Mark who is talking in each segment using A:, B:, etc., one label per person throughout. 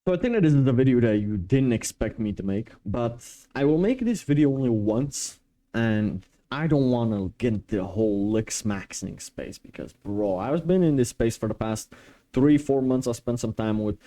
A: So I think that this is a video that you didn't expect me to make, but I will make this video only once, and I don't want to get the whole Looksmaxxing space because, bro, I've been in this space for the past 3-4 months. I spent some time with,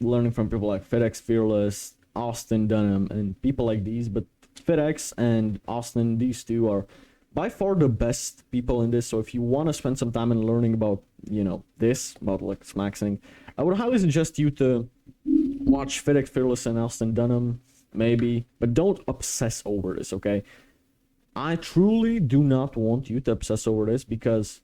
A: learning from people like FedEx Fearless, Austin Dunham, and people like these. But FedEx and Austin, these two are by far the best people in this. So if you want to spend some time in learning about, about Looksmaxxing, I would highly suggest you to watch FedEx Fearless and Austin Dunham, maybe, but don't obsess over this, okay? I truly do not want you to obsess over this because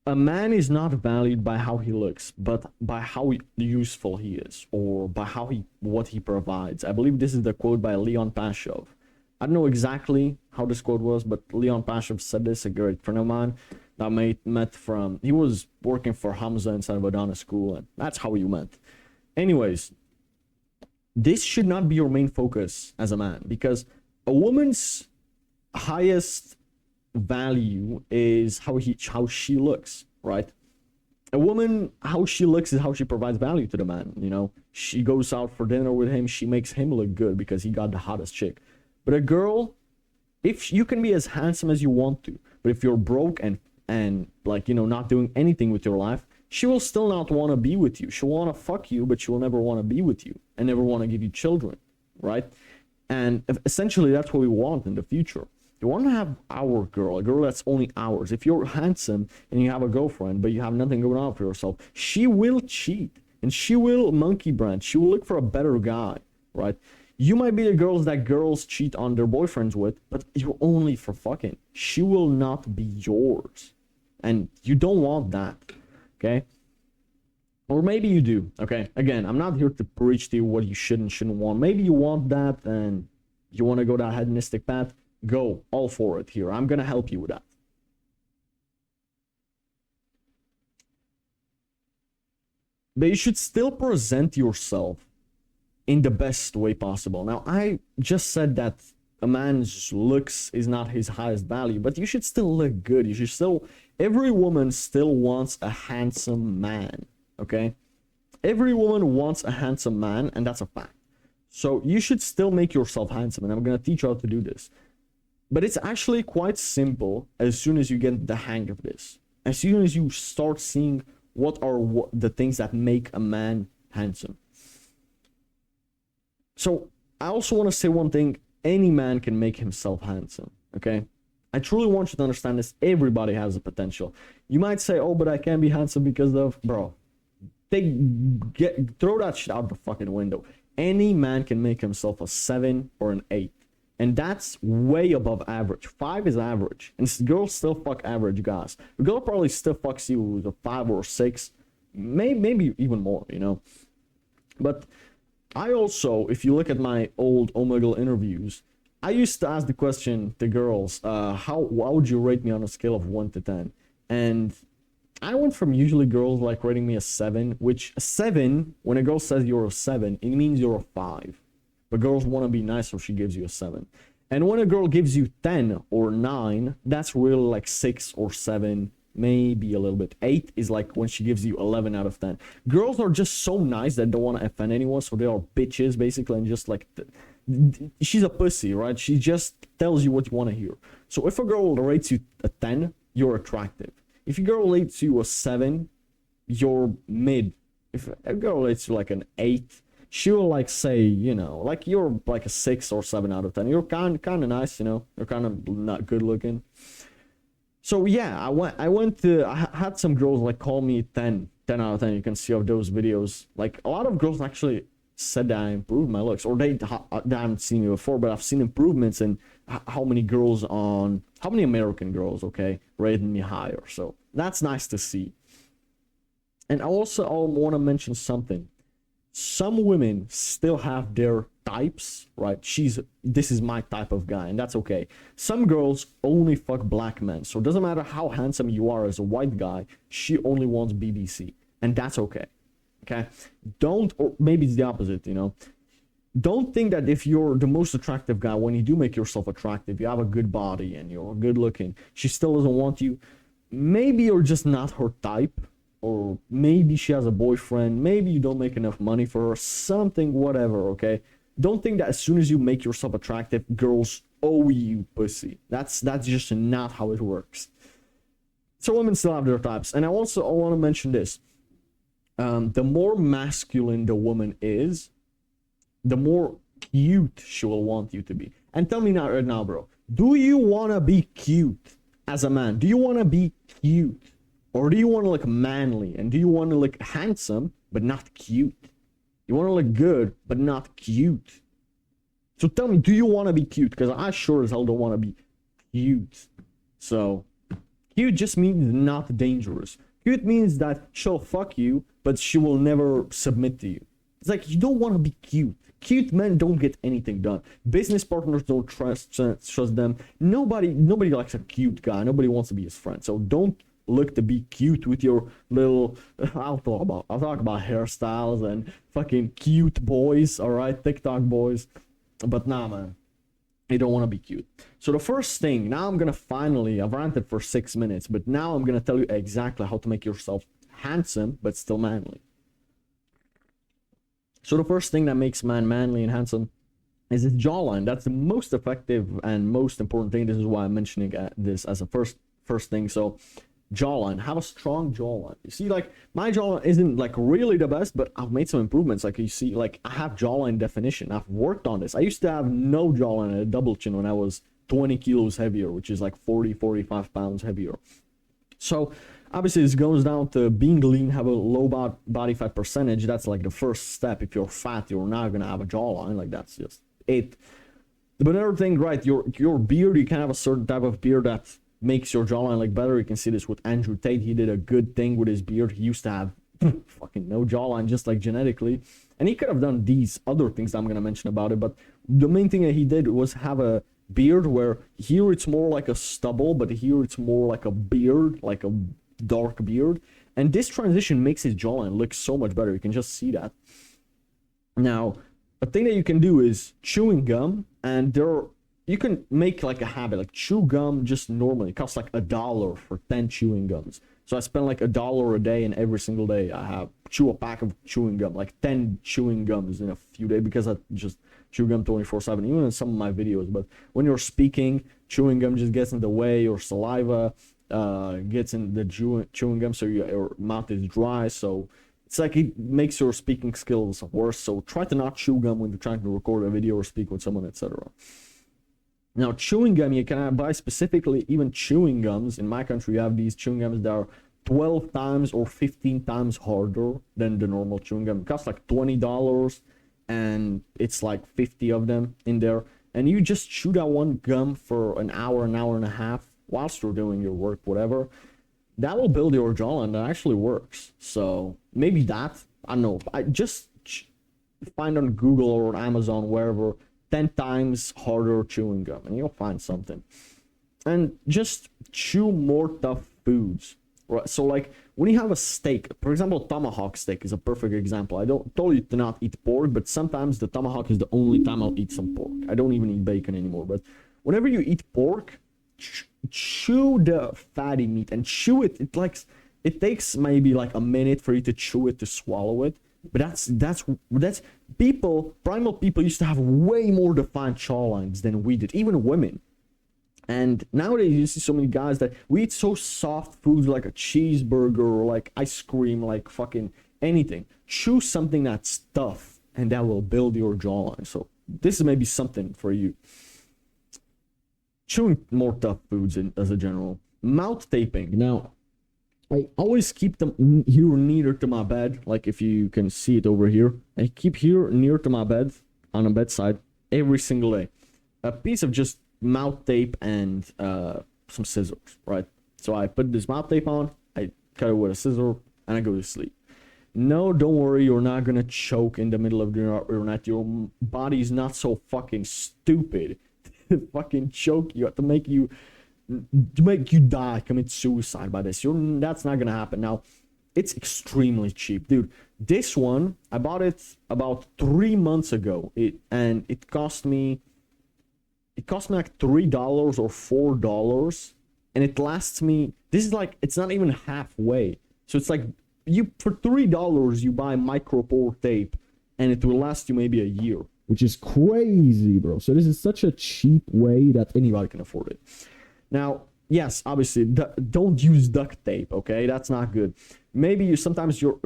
A: a man is not valued by how he looks, but by how useful he is, or by what he provides. I believe this is the quote by Leon Pashov. I don't know exactly how this quote was, but Leon Pashov said this, a great friend of mine that he was working for Hamza inside of Adana school, and that's how you met. Anyways, this should not be your main focus as a man, because a woman's highest value is how she looks, right? A woman, how she looks is how she provides value to the man, She goes out for dinner with him, she makes him look good because he got the hottest chick. But a girl, if you can be as handsome as you want to, but if you're broke and not doing anything with your life, she will still not want to be with you. She'll want to fuck you, but she will never want to be with you and never want to give you children, right? And essentially that's what we want in the future. You want to have our girl, a girl that's only ours. If you're handsome and you have a girlfriend, but you have nothing going on for yourself, she will cheat and she will monkey branch. She will look for a better guy, right? You might be the girls that girls cheat on their boyfriends with, but you're only for fucking. She will not be yours. And you don't want that, okay? Or maybe you do, okay? Again, I'm not here to preach to you what you should and shouldn't want. Maybe you want that and you want to go that hedonistic path. Go, all for it here. I'm going to help you with that. But you should still present yourself in the best way possible. Now, I just said that a man's looks is not his highest value, but you should still look good. Every woman still wants a handsome man, okay? Every woman wants a handsome man, and that's a fact. So you should still make yourself handsome, and I'm going to teach you how to do this. But it's actually quite simple as soon as you get the hang of this. As soon as you start seeing what are the things that make a man handsome. So I also want to say one thing. Any man can make himself handsome, okay? I truly want you to understand this. Everybody has the potential. You might say, oh, but I can't be handsome because of... Bro, throw that shit out the fucking window. Any man can make himself a 7 or an 8. And that's way above average. 5 is average. And girls still fuck average guys. A girl probably still fucks you with a 5 or 6. Maybe even more, But I also, if you look at my old Omegle interviews, I used to ask the question to girls, how would you rate me on a scale of 1 to 10? And I went from usually girls like rating me a 7, which a 7, when a girl says you're a 7, it means you're a 5. But girls want to be nice, so she gives you a 7. And when a girl gives you 10 or 9, that's really like 6 or 7, maybe a little bit. 8 is like when she gives you 11 out of 10. Girls are just so nice that don't want to offend anyone, so they are bitches, basically, and just like... she's a pussy, right? She just tells you what you want to hear. So if a girl rates you a 10, you're attractive. If a girl rates you a 7, you're mid. If a girl rates you like an 8... she will like say, like you're like a 6 or 7 out of 10. You're kind of nice, You're kind of not good looking. So yeah, I had some girls like call me 10 out of 10. You can see of those videos. Like a lot of girls actually said that I improved my looks, or they haven't seen me before, but I've seen improvements in how many American girls, okay, rated me higher. So that's nice to see. And I also want to mention something. Some women still have their types, right? This is my type of guy, and that's okay. Some girls only fuck black men, so it doesn't matter how handsome you are as a white guy, she only wants BBC, and that's okay. Okay? Or maybe it's the opposite, Don't think that if you're the most attractive guy, when you do make yourself attractive, you have a good body and you're good looking, she still doesn't want you. Maybe you're just not her type, or maybe she has a boyfriend, maybe you don't make enough money for her, something, whatever, okay? Don't think that as soon as you make yourself attractive, girls owe you pussy. That's just not how it works. So women still have their types. And I want to mention this. The more masculine the woman is, the more cute she will want you to be. And tell me now, right now, bro, do you want to be cute as a man? Do you want to be cute? Or do you want to look manly? And do you want to look handsome, but not cute? You want to look good, but not cute. So tell me, do you want to be cute? Because I sure as hell don't want to be cute. So, cute just means not dangerous. Cute means that she'll fuck you, but she will never submit to you. It's like, you don't want to be cute. Cute men don't get anything done. Business partners don't trust them. Nobody likes a cute guy. Nobody wants to be his friend. So don't look to be cute with your little, I'll talk about hairstyles and fucking cute boys, all right, TikTok boys. But nah, man, you don't want to be cute. So the first thing, now I'm gonna finally, I've ranted for 6 minutes, but now I'm gonna tell you exactly how to make yourself handsome but still manly. So the first thing that makes man manly and handsome is his jawline. That's the most effective and most important thing. This is why I'm mentioning this as a first thing. So jawline, have a strong jawline. You see, like, my jawline isn't like really the best, but I've made some improvements. Like, you see, like, I have jawline definition. I've worked on this. I used to have no jawline and a double chin when I was 20 kilos heavier, which is like 45 pounds heavier. So obviously this goes down to being lean, have a low body fat percentage. That's like the first step. If you're fat, you're not gonna have a jawline. Like, that's just it. But another thing, right, your beard, you can have a certain type of beard that makes your jawline look better. You can see this with Andrew Tate. He did a good thing with his beard. He used to have fucking no jawline, just like genetically. And he could have done these other things that I'm gonna mention about it, but the main thing that he did was have a beard where here it's more like a stubble, but here it's more like a beard, like a dark beard. And this transition makes his jawline look so much better. You can just see that. Now, a thing that you can do is chewing gum, and you can make like a habit, like chew gum just normally. It costs like $1 for 10 chewing gums. So I spend like $1 a day, and every single day I chew a pack of chewing gum, like 10 chewing gums in a few days, because I just chew gum 24/7, even in some of my videos. But when you're speaking, chewing gum just gets in the way. Your saliva gets in the chewing gum, so your mouth is dry. So it's like it makes your speaking skills worse. So try to not chew gum when you're trying to record a video or speak with someone, etc. Now, chewing gum, you can buy specifically even chewing gums. In my country, you have these chewing gums that are 12 times or 15 times harder than the normal chewing gum. It costs like $20, and it's like 50 of them in there. And you just chew that one gum for an hour and a half whilst you're doing your work, whatever. That will build your jawline. That actually works. So maybe that, I don't know. I just find on Google or on Amazon, wherever, 10 times harder chewing gum, and you'll find something. And just chew more tough foods, right? So like when you have a steak, for example, tomahawk steak is a perfect example. I don't tell you to not eat pork, but sometimes the tomahawk is the only time I'll eat some pork. I don't even eat bacon anymore. But whenever you eat pork, chew the fatty meat and chew it. It takes maybe like a minute for you to chew it, to swallow it. But that's primal people used to have way more defined jawlines than we did, even women. And nowadays you see so many guys that we eat so soft foods like a cheeseburger or like ice cream, like fucking anything. Choose something that's tough, and that will build your jawline. So this is maybe something for you. Chewing more tough foods as a general. Mouth taping. Now, I always keep them here near to my bed, like if you can see it over here. I keep here near to my bed, on a bedside, every single day. A piece of just mouth tape and some scissors, right? So I put this mouth tape on, I cut it with a scissor, and I go to sleep. No, don't worry, you're not gonna choke in the middle of your night. Your body's not so fucking stupid to fucking choke you, to make you die, commit suicide by this. That's not gonna happen. Now, it's extremely cheap, dude. This one, I bought it about 3 months ago. It cost me like $3 or $4, and it lasts me. This is like, it's not even halfway. So it's like you for $3 you buy micro pore tape, and it will last you maybe a year, which is crazy, bro. So this is such a cheap way that anybody can afford it. Now, yes, obviously, don't use duct tape. Okay, that's not good. Maybe sometimes your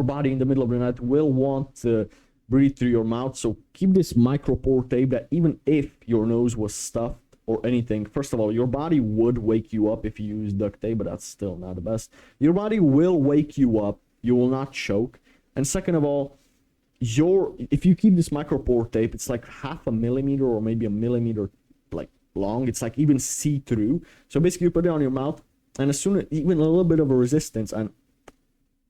A: body in the middle of the night will want to breathe through your mouth. So keep this micro pore tape that even if your nose was stuffed or anything, first of all, your body would wake you up if you use duct tape, but that's still not the best. Your body will wake you up. You will not choke. And second of all, if you keep this micro pore tape, it's like 0.5 millimeter or maybe 1 millimeter like long. It's like even see-through. So basically you put it on your mouth, and as soon as even a little bit of a resistance, and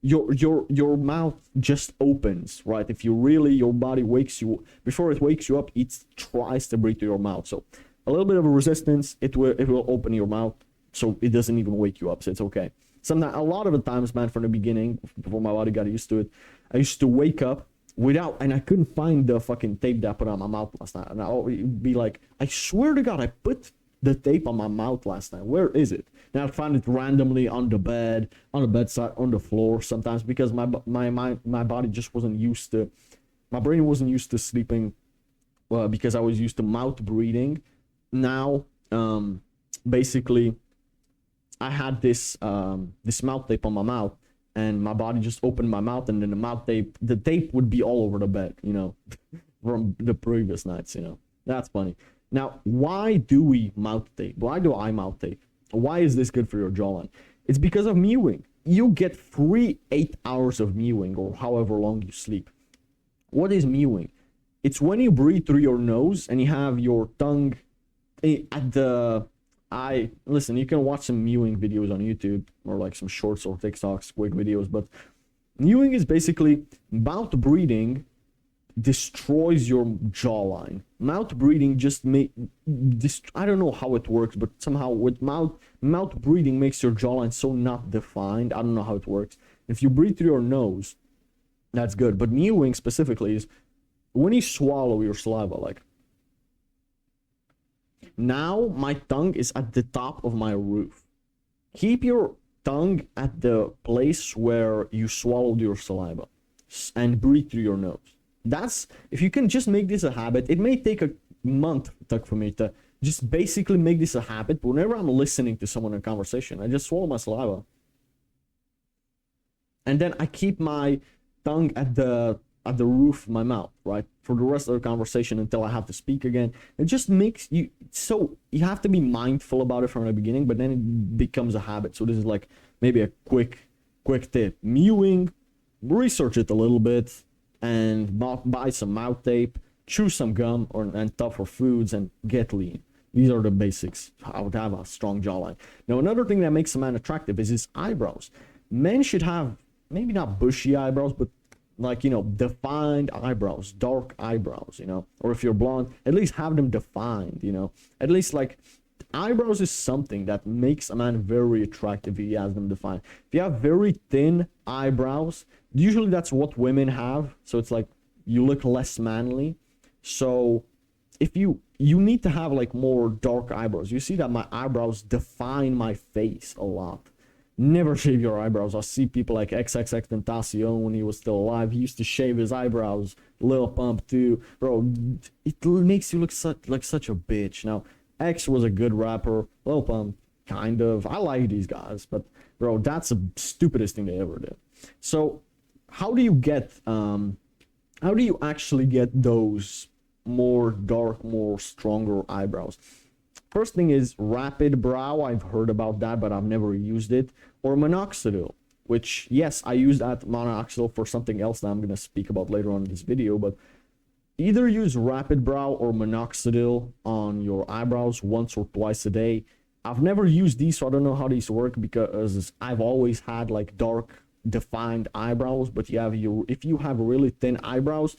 A: your mouth just opens, right? If you really, your body wakes you, before it wakes you up, it tries to breathe through your mouth. So a little bit of a resistance, it will open your mouth, so it doesn't even wake you up. So it's okay. Sometimes, a lot of the times, man, from the beginning, before my body got used to it, I used to wake up without, and I couldn't find the fucking tape that I put on my mouth last night. And I'll be like, I swear to God, I put the tape on my mouth last night. Where is it? Now I find it randomly on the bed, on the bedside, on the floor sometimes, because my body just wasn't used to, my brain wasn't used to sleeping, because I was used to mouth breathing. Now, basically, I had this this mouth tape on my mouth, and my body just opened my mouth, and then the tape would be all over the bed, you know, from the previous nights, you know. That's funny. Now, why do we mouth tape? Why do I mouth tape? Why is this good for your jawline? It's because of mewing. You get free 8 hours of mewing, or however long you sleep. What is mewing? It's when you breathe through your nose and you have your tongue at the eye. Listen, you can watch some mewing videos on YouTube, or like some shorts or TikToks, quick videos, but mewing is basically mouth breathing destroys your jawline. Mouth breathing just I don't know how it works, but somehow with mouth breathing makes your jawline so not defined. I don't know how it works. If you breathe through your nose, that's good. But mewing specifically is when you swallow your saliva, like, now my tongue is at the top of my roof. Keep your tongue at the place where you swallowed your saliva and breathe through your nose. That's, if you can just make this a habit, it may take a month for me to just basically make this a habit, but whenever I'm listening to someone in a conversation, I just swallow my saliva. And then I keep my tongue at the roof of my mouth, right, for the rest of the conversation until I have to speak again. It just makes you, so you have to be mindful about it from the beginning, but then it becomes a habit. So this is like maybe a quick tip. Mewing, research it a little bit, and buy some mouth tape, chew some gum and tougher foods, and get lean. These are the basics. How to have a strong jawline. Now, another thing that makes a man attractive is his eyebrows. Men should have maybe not bushy eyebrows, but like, you know, defined eyebrows, dark eyebrows, you know, or if you're blonde, at least have them defined, you know, at least like eyebrows is something that makes a man very attractive if he has them defined. If you have very thin eyebrows, usually that's what women have, so it's like you look less manly. So if you need to have like more dark eyebrows. You see that my eyebrows define my face a lot. Never shave your eyebrows. I see people like XXXTentacion when he was still alive. He used to shave his eyebrows. Lil Pump too. Bro, it makes you look like such a bitch. Now, X was a good rapper. Lil Pump, kind of. I like these guys, but bro, that's the stupidest thing they ever did. So, how do you actually get those more dark, more stronger eyebrows? First thing is rapid brow. I've heard about that, but I've never used it. Or minoxidil, which, yes, I use that minoxidil for something else that I'm going to speak about later on in this video, but either use rapid brow or minoxidil on your eyebrows once or twice a day. I've never used these, so I don't know how these work, because I've always had like dark defined eyebrows, but if you have really thin eyebrows,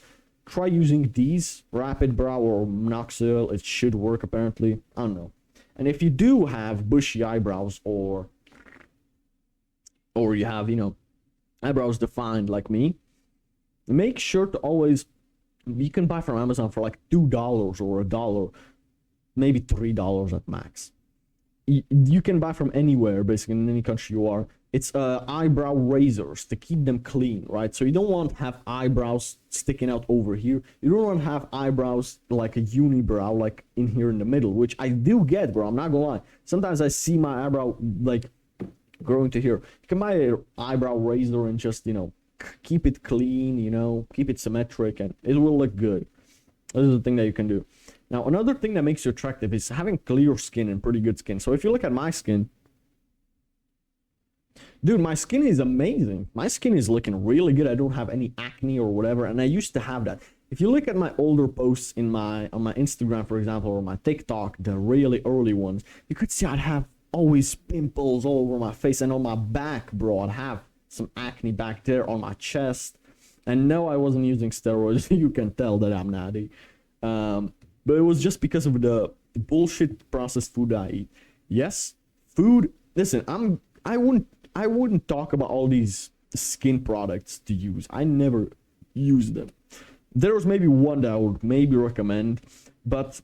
A: try using these, rapid brow or minoxidil. It should work apparently. I don't know. And if you do have bushy eyebrows, or you have, you know, eyebrows defined like me, make sure to always, you can buy from Amazon for like $2 or $1, maybe $3 at max. You can buy from anywhere, basically in any country you are. It's eyebrow razors to keep them clean, right? So you don't want to have eyebrows sticking out over here. You don't want to have eyebrows like a unibrow, like in here in the middle, which I do get, bro. I'm not gonna lie. Sometimes I see my eyebrow like growing to here. You can buy an eyebrow razor and just, you know, keep it clean, you know, keep it symmetric, and it will look good. This is the thing that you can do. Now, another thing that makes you attractive is having clear skin and pretty good skin. So if you look at my skin, dude, my skin is amazing. My skin is looking really good. I don't have any acne or whatever, and I used to have that. If you look at my older posts on my Instagram, for example, or my TikTok, the really early ones, you could see I'd have always pimples all over my face, and on my back, bro, I'd have some acne back there on my chest. And no, I wasn't using steroids. You can tell that I'm natty. But it was just because of the bullshit processed food I eat. Yes, food. Listen, I wouldn't talk about all these skin products to use. I never use them. There was maybe one that I would maybe recommend, but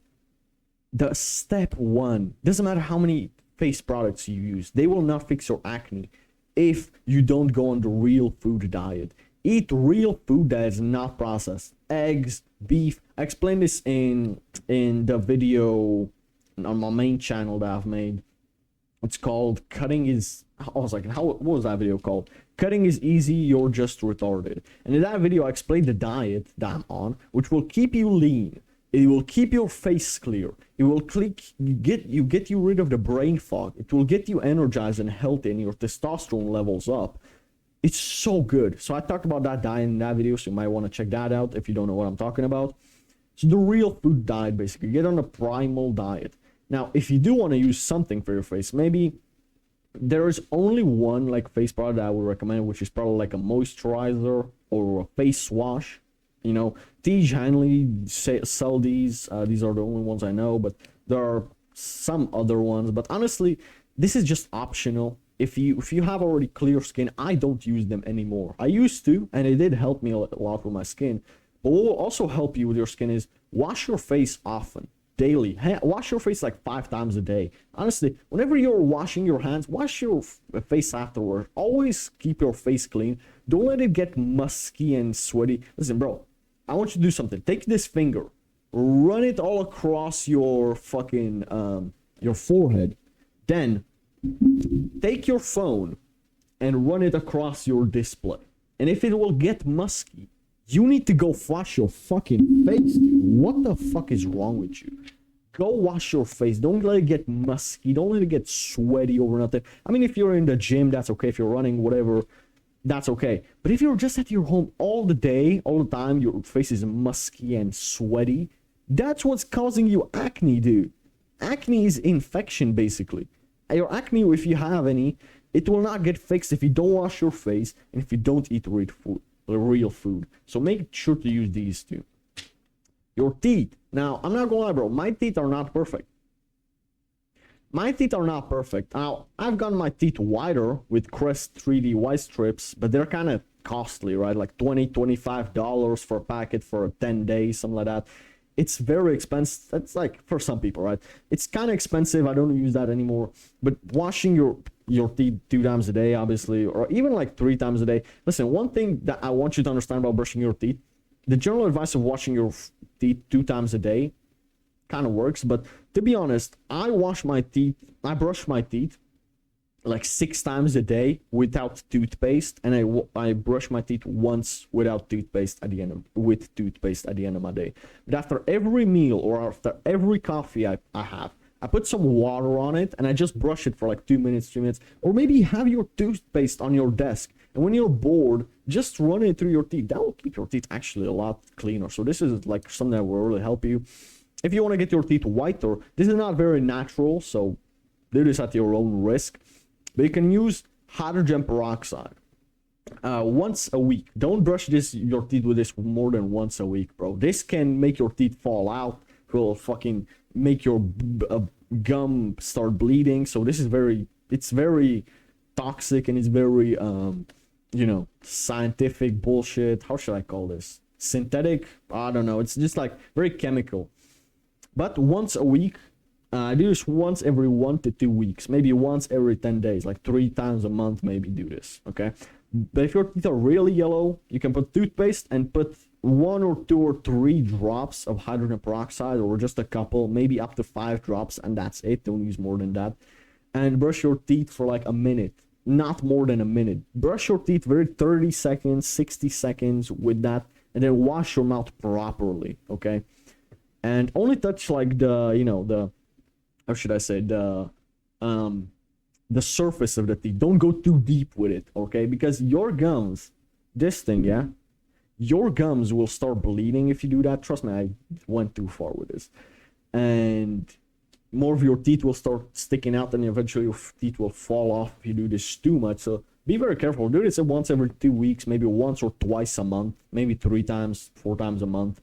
A: the step one, doesn't matter how many face products you use, they will not fix your acne if you don't go on the real food diet. Eat real food that is not processed. Eggs, beef. I explained this in the video on my main channel that I've made. It's called Cutting is... I was like, what was that video called? Cutting is easy, you're just retarded. And in that video, I explained the diet that I'm on, which will keep you lean. It will keep your face clear. It will get you rid of the brain fog. It will get you energized and healthy, and your testosterone levels up. It's so good. So I talked about that diet in that video, so you might want to check that out if you don't know what I'm talking about. So the real food diet, basically. Get on a primal diet. Now, if you do want to use something for your face, maybe there is only one like face product that I would recommend, which is probably like a moisturizer or a face wash. You know, Tej Hanley sell these. These are the only ones I know, but there are some other ones. But honestly, this is just optional. If you have already clear skin, I don't use them anymore. I used to, and it did help me a lot with my skin. But what will also help you with your skin is wash your face often, daily. Wash your face like 5 times a day. Honestly, whenever you're washing your hands, wash your face afterward. Always keep your face clean. Don't let it get musky and sweaty. Listen, bro, I want you to do something. Take this finger, run it all across your fucking your forehead, then take your phone and run it across your display. And if it will get musky, you need to go wash your fucking face, dude. What the fuck is wrong with you? Go wash your face. Don't let it get musky. Don't let it get sweaty over nothing. I mean, if you're in the gym, that's okay. If you're running, whatever, that's okay. But if you're just at your home all the day, all the time, your face is musky and sweaty, that's what's causing you acne, dude. Acne is infection, basically. Your acne, if you have any, it will not get fixed if you don't wash your face and if you don't eat real food. So make sure to use these two. Your teeth. Now, I'm not gonna lie, bro. My teeth are not perfect. My teeth are not perfect. Now, I've gotten my teeth whiter with Crest 3D white strips, but they're kind of costly, right? Like $25 for a packet for 10 days, something like that. It's very expensive. It's like for some people, right? It's kind of expensive. I don't use that anymore. But washing your teeth 2 times a day, obviously, or even like 3 times a day. Listen, one thing that I want you to understand about brushing your teeth, the general advice of washing your teeth 2 times a day kind of works. But to be honest, I brush my teeth like 6 times a day without toothpaste, and I brush my teeth once without toothpaste at the end with toothpaste at the end of my day. But after every meal or after every coffee I have, I put some water on it and I just brush it for like 2 minutes, 3 minutes, or maybe have your toothpaste on your desk, and when you're bored, just run it through your teeth. That will keep your teeth actually a lot cleaner. So this is like something that will really help you. If you want to get your teeth whiter, this is not very natural, so do this at your own risk. But you can use hydrogen peroxide once a week. Don't brush your teeth with this more than once a week, bro. This can make your teeth fall out. It will fucking make your gum start bleeding. So this is it's very toxic, and it's very, scientific bullshit. How should I call this? Synthetic? I don't know. It's just like very chemical. But once a week, I do this once every 1 to 2 weeks, maybe once every 10 days, like 3 times a month, maybe do this, okay? But if your teeth are really yellow, you can put toothpaste and put 1 or 2 or 3 drops of hydrogen peroxide, or just a couple, maybe up to 5 drops, and that's it. Don't use more than that. And brush your teeth for like a minute, not more than a minute. Brush your teeth very 30 seconds, 60 seconds with that, and then wash your mouth properly, okay? And only touch like the how should I say, the surface of the teeth. Don't go too deep with it, okay? Because your gums, this thing, yeah, your gums will start bleeding if you do that. Trust me, I went too far with this. And more of your teeth will start sticking out, and eventually your teeth will fall off if you do this too much. So be very careful. Do this once every 2 weeks, maybe once or twice a month, maybe 3 times, 4 times a month.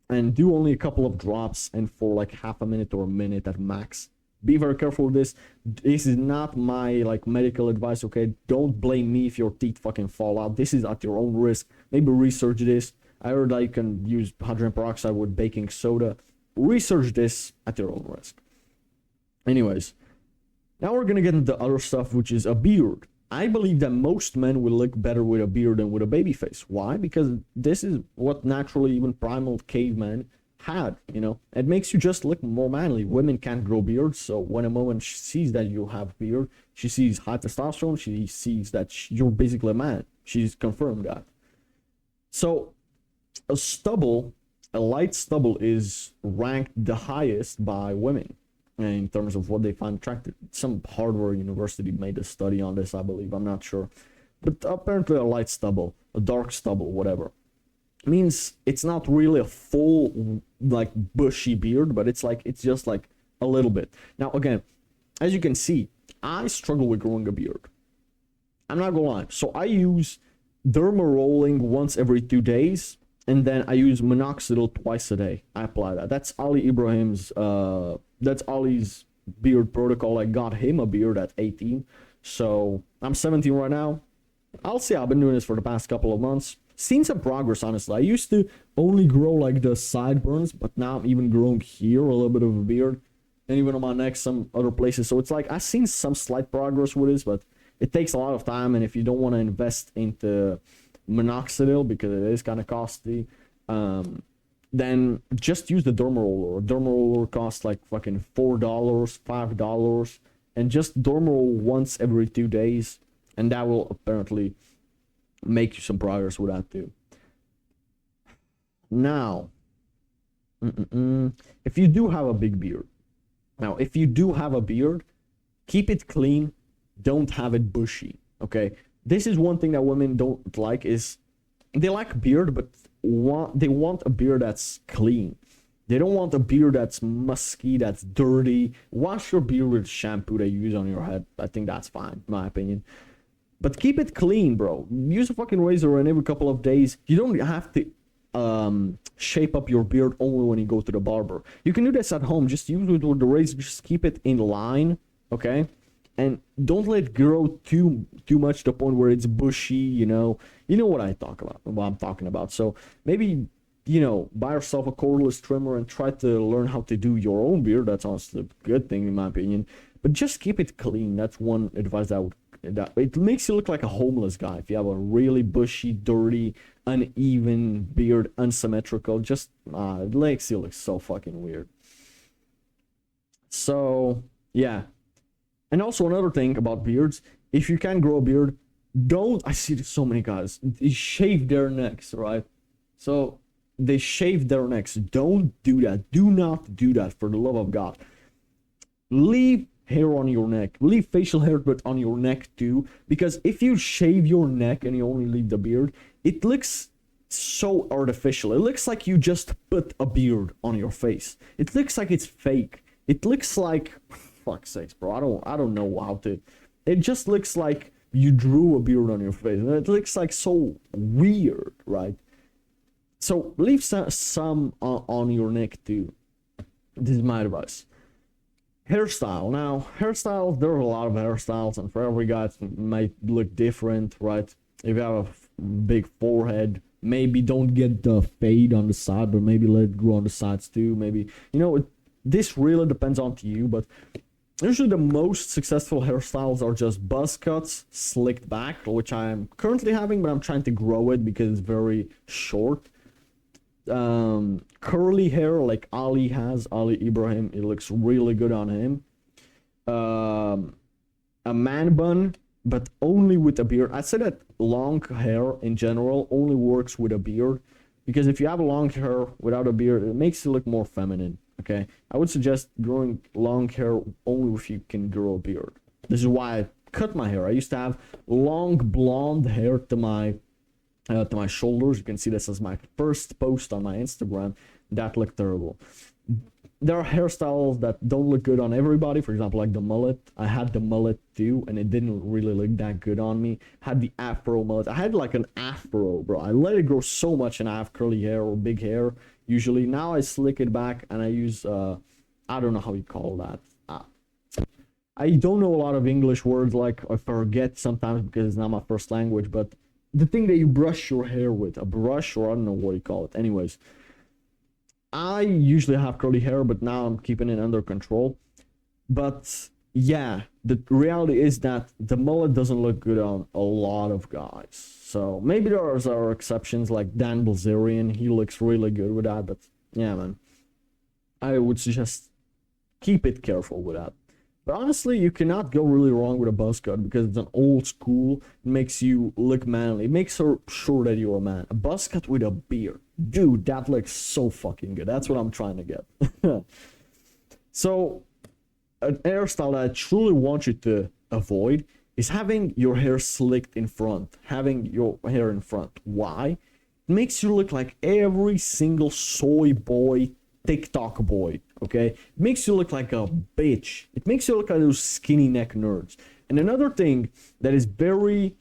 A: And do only a couple of drops, and for like half a minute or a minute at max. Be very careful with this. This is not my like medical advice, okay? Don't blame me if your teeth fucking fall out. This is at your own risk. Maybe research this. I heard that you can use hydrogen peroxide with baking soda. Research this at your own risk. Anyways, now we're gonna get into other stuff, which is a beard. I believe that most men will look better with a beard than with a baby face. Why? Because this is what naturally even primal cavemen had, you know. It makes you just look more manly. Women can't grow beards, so when a woman sees that you have beard, she sees high testosterone, she sees that you're basically a man. She's confirmed that. So a light stubble is ranked the highest by women in terms of what they find attractive. Some Harvard University made a study on this, I believe. I'm not sure. But apparently a light stubble, a dark stubble, whatever, means it's not really a full, like, bushy beard, but it's just like a little bit. Now, again, as you can see, I struggle with growing a beard. I'm not gonna lie. So I use derma rolling once every 2 days, and then I use minoxidil twice a day. I apply that. That's Ali Ibrahim's, that's Ali's beard protocol. I got him a beard at 18. So I'm 17 right now. I'll say I've been doing this for the past couple of months. Seen some progress, honestly. I used to only grow like the sideburns, but now I'm even growing here a little bit of a beard, and even on my neck, some other places. So it's like I've seen some slight progress with this, but it takes a lot of time, and if you don't want to invest into minoxidil because it is kind of costly, then just use the derma roller. Derma roller costs like fucking $4, $5, and just derma roll once every 2 days, and that will apparently make you some progress with that too. Now, if you do have a big beard, keep it clean. Don't have it bushy, okay? This is one thing that women don't like, is they like beard, but they want a beard that's clean. They don't want a beard that's musky, that's dirty. Wash your beard with shampoo that you use on your head. I think that's fine, in my opinion. But keep it clean, bro. Use a fucking razor, and every couple of days, you don't have to shape up your beard only when you go to the barber. You can do this at home. Just use it with the razor. Just keep it in line, okay? And don't let it grow too much to the point where it's bushy, you know. You know what I'm talking about. So maybe, you know, buy yourself a cordless trimmer and try to learn how to do your own beard. That's honestly a good thing, in my opinion. But just keep it clean. That's one advice it makes you look like a homeless guy if you have a really bushy, dirty, uneven beard, unsymmetrical. Just it makes you look so fucking weird. So yeah. And also another thing about beards, if you can grow a beard, I see so many guys, they shave their necks, right? So they shave their necks. Don't do that. Do not do that, for the love of God. Leave hair on your neck. Leave facial hair, but on your neck too. Because if you shave your neck and you only leave the beard, it looks so artificial. It looks like you just put a beard on your face. It looks like it's fake. It looks like, fuck's sakes, bro. I don't know how to. It just looks like you drew a beard on your face. It looks like so weird, right? So leave some on your neck too. This is my advice. Hairstyle. Now, hairstyles, there are a lot of hairstyles, and for every guy it might look different, right? If you have a big forehead, maybe don't get the fade on the side, but maybe let it grow on the sides too. Maybe, you know, this really depends on to you, but usually the most successful hairstyles are just buzz cuts, slicked back, which I'm currently having, but I'm trying to grow it because it's very short. Curly hair like Ali has, Ali Ibrahim, it looks really good on him. A man bun, but only with a beard. I said that long hair in general only works with a beard, because if you have long hair without a beard, it makes you look more feminine. Okay, I would suggest growing long hair only if you can grow a beard. This is why I cut my hair. I used to have long blonde hair to my shoulders. You can see this as my first post on my Instagram. That looked terrible. There are hairstyles that don't look good on everybody. For example, like the mullet. I had the mullet too, and it didn't really look that good on me. Had the afro mullet. I had like an afro, bro. I let it grow so much, and I have curly hair or big hair usually. Now I slick it back, and I use I don't know how you call that. I don't know a lot of English words, like I forget sometimes because it's not my first language. But the thing that you brush your hair with, a brush, or I don't know what you call it. Anyways, I usually have curly hair, but now I'm keeping it under control. But yeah, the reality is that the mullet doesn't look good on a lot of guys. So maybe there are exceptions like Dan Bilzerian. He looks really good with that. But yeah, man, I would suggest keep it careful with that. But honestly, you cannot go really wrong with a buzz cut because it's an old school. It makes you look manly. It makes sure that you're a man. A buzz cut with a beard. Dude, that looks so fucking good. That's what I'm trying to get. So, an hairstyle that I truly want you to avoid is having your hair slicked in front. Having your hair in front. Why? It makes you look like every single soy boy, TikTok boy. Okay? It makes you look like a bitch. It makes you look like those skinny neck nerds. And another thing that is very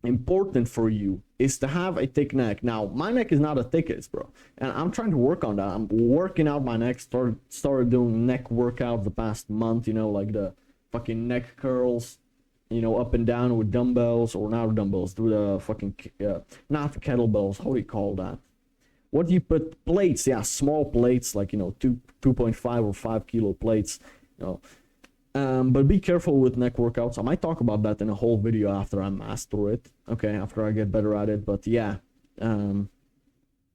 A: important for you is to have a thick neck. Now, my neck is not the thickest, bro, and I'm trying to work on that. I'm working out my neck. Started doing neck workouts the past month, you know, like the fucking neck curls, you know, up and down with dumbbells, or not dumbbells, do the fucking not kettlebells. How do you call that? What do you put? Plates? Yeah, small plates, like, you know, 2.5 or 5 kilo plates, you know. But be careful with neck workouts. I might talk about that in a whole video after I master it. Okay, after I get better at it. But yeah,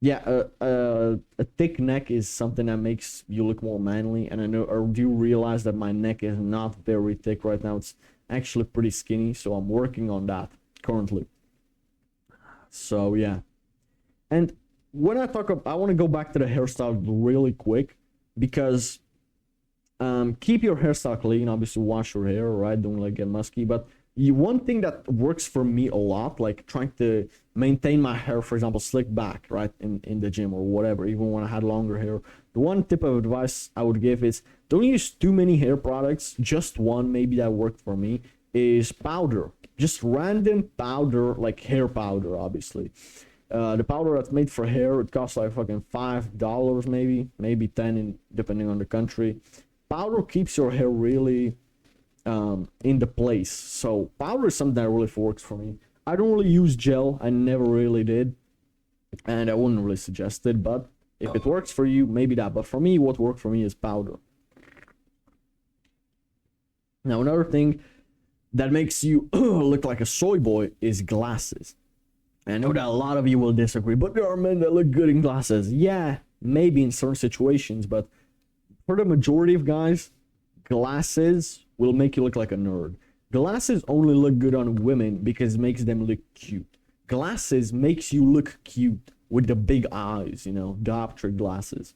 A: a thick neck is something that makes you look more manly. And I know, or do you realize that my neck is not very thick right now? It's actually pretty skinny, so I'm working on that currently. So yeah, and when I talk about, I want to go back to the hairstyle really quick, because keep your hairstyle clean. Obviously, wash your hair, right? Don't let it get musky. But one thing that works for me a lot, like trying to maintain my hair, for example, slick back, right, in the gym or whatever, even when I had longer hair. The one tip of advice I would give is don't use too many hair products. Just one, maybe, that worked for me, is powder. Just random powder, like hair powder, obviously. The powder that's made for hair, it costs like fucking $5, maybe 10, depending on the country. Powder keeps your hair really in the place. So powder is something that really works for me. I don't really use gel. I never really did, and I wouldn't really suggest it. But if it works for you, maybe that. But for me, what worked for me is powder. Now, another thing that makes you look like a soy boy is glasses. I know that a lot of you will disagree, but there are men that look good in glasses. Yeah, maybe in certain situations, but for the majority of guys, glasses will make you look like a nerd. Glasses only look good on women because it makes them look cute. Glasses makes you look cute with the big eyes, you know, dioptric glasses.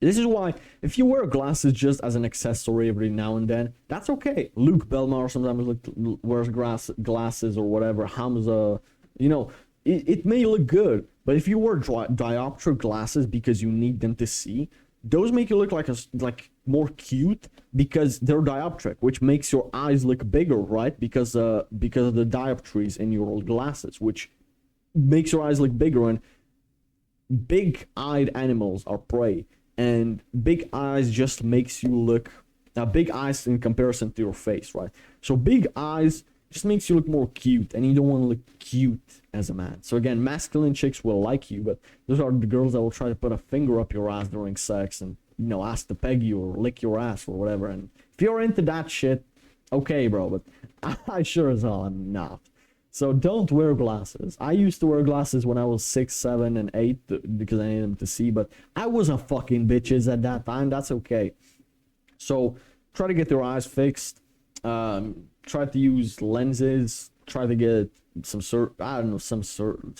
A: This is why, if you wear glasses just as an accessory every now and then, that's okay. Luke Belmar sometimes wears glasses or whatever. Hamza, you know, it may look good, but if you wear dioptric glasses because you need them to see, those make you look like more cute because they're dioptric, which makes your eyes look bigger, right? Because of the dioptries in your glasses, which makes your eyes look bigger. And big-eyed animals are prey, and big eyes just makes you look big eyes in comparison to your face, right? So big eyes just makes you look more cute, and you don't want to look cute as a man. So again, masculine chicks will like you, but those are the girls that will try to put a finger up your ass during sex and you know, ask to peg you or lick your ass or whatever. And if you're into that shit, okay, bro, but I sure as hell am not. So don't wear glasses. I used to wear glasses when I was 6, 7, and 8 because I needed them to see, but I wasn't fucking bitches at that time. That's okay. So try to get your eyes fixed. Try to use lenses. Try to get some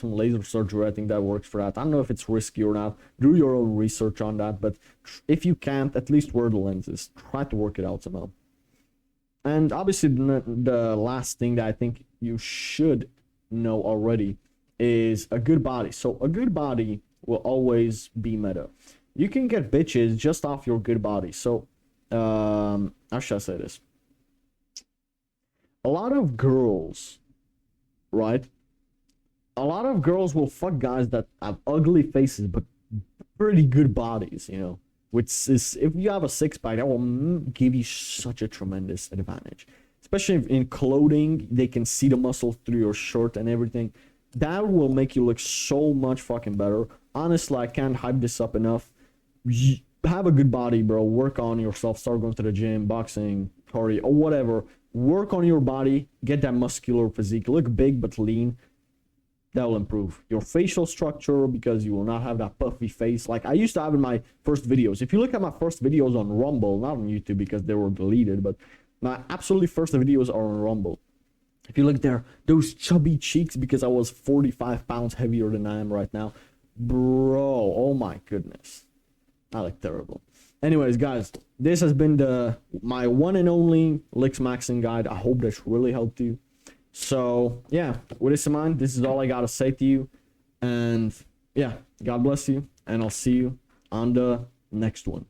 A: laser surgery. I think that works for that. I don't know if it's risky or not. Do your own research on that. But if you can't, at least wear the lenses. Try to work it out somehow. And obviously, the last thing that I think you should know already is a good body. So a good body will always be meta. You can get bitches just off your good body. So, how should I say this? A lot of girls, right? A lot of girls will fuck guys that have ugly faces but pretty good bodies, you know. Which is, if you have a six-pack, that will give you such a tremendous advantage. Especially in clothing, they can see the muscle through your shirt and everything. That will make you look so much fucking better. Honestly, I can't hype this up enough. Have a good body, bro. Work on yourself. Start going to the gym, boxing, cardio, or whatever. Work on your body. Get that muscular physique. Look big but lean. That will improve your facial structure because you will not have that puffy face like I used to have in my first videos. If you look at my first videos on Rumble, not on YouTube because they were deleted, but my absolutely first videos are on Rumble. If you look there, those chubby cheeks because I was 45 pounds heavier than I am right now. Bro, oh my goodness. I look terrible. Anyways, guys, this has been my one and only Looksmaxxing guide. I hope this really helped you. So, yeah, with this in mind, this is all I gotta say to you. And, yeah, God bless you. And I'll see you on the next one.